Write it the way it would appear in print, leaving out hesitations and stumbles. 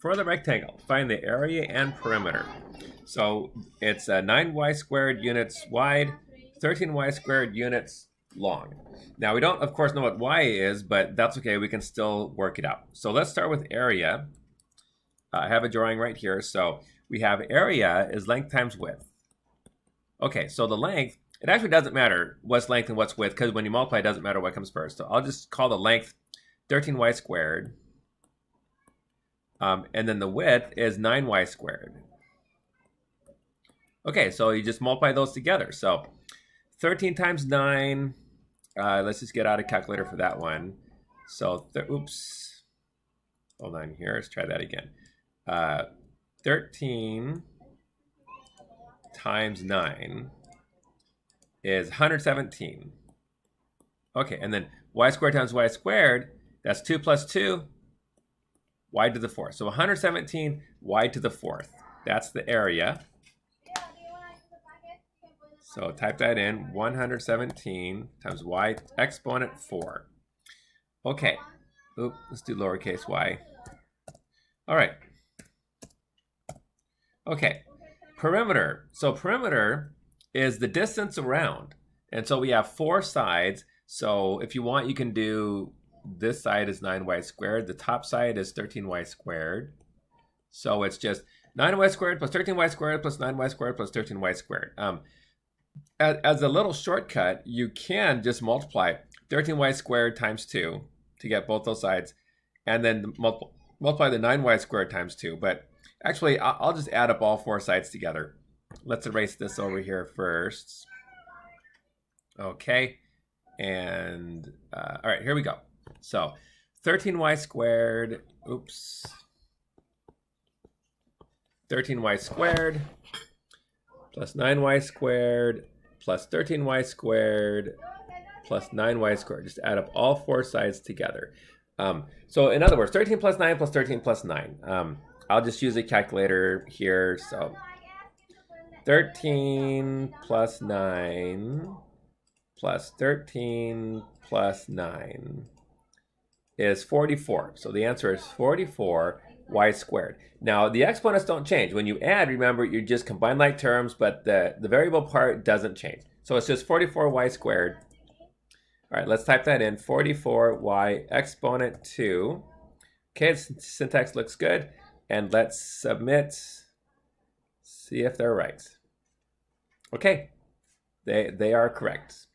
For the rectangle, find the area and perimeter. So it's 9y squared units wide, 13y squared units long. Now we don't, of course, know what y is, but that's okay. We can still work it out. So let's start with area. I have a drawing right here. So we have area is length times width. Okay, so the length, it actually doesn't matter what's length and what's width, because when you multiply, it doesn't matter what comes first. So I'll just call the length 13y squared. And then the width is 9y squared. Okay, so you just multiply those together. So 13 times 9, let's just get out a calculator for that one. So, oops, hold on here, let's try that again. 13 times 9 is 117. Okay, and then y squared times y squared, that's 2 plus 2, y to the 4th. So 117 y to the 4th. That's the area. So type that in, 117 times y exponent 4. Okay, oop, let's do lowercase y. All right. Okay, perimeter. So perimeter is the distance around. And so we have 4 sides. So if you want, you can do, this side is 9y squared. The top side is 13y squared. So it's just 9y squared plus 13y squared plus 9y squared plus 13y squared. As a little shortcut, you can just multiply 13y squared times 2 to get both those sides, and then multiply the 9y squared times 2. But actually, I'll just add up all 4 sides together. Let's erase this over here first. Okay, and all right, here we go. So 13y squared, oops, 13y squared plus 9y squared plus 13y squared plus 9y squared. Just add up all 4 sides together. So in other words, 13 plus 9 plus 13 plus 9. I'll just use a calculator here. So 13 plus 9 plus 13 plus 9 is 44. So the answer is 44 y squared. Now, the exponents don't change. When you add, remember, you just combine like terms, but the variable part doesn't change. So it's just 44y squared. All right, let's type that in, 44y exponent 2. Okay, syntax looks good. And let's submit, see if they're right. Okay, they are correct.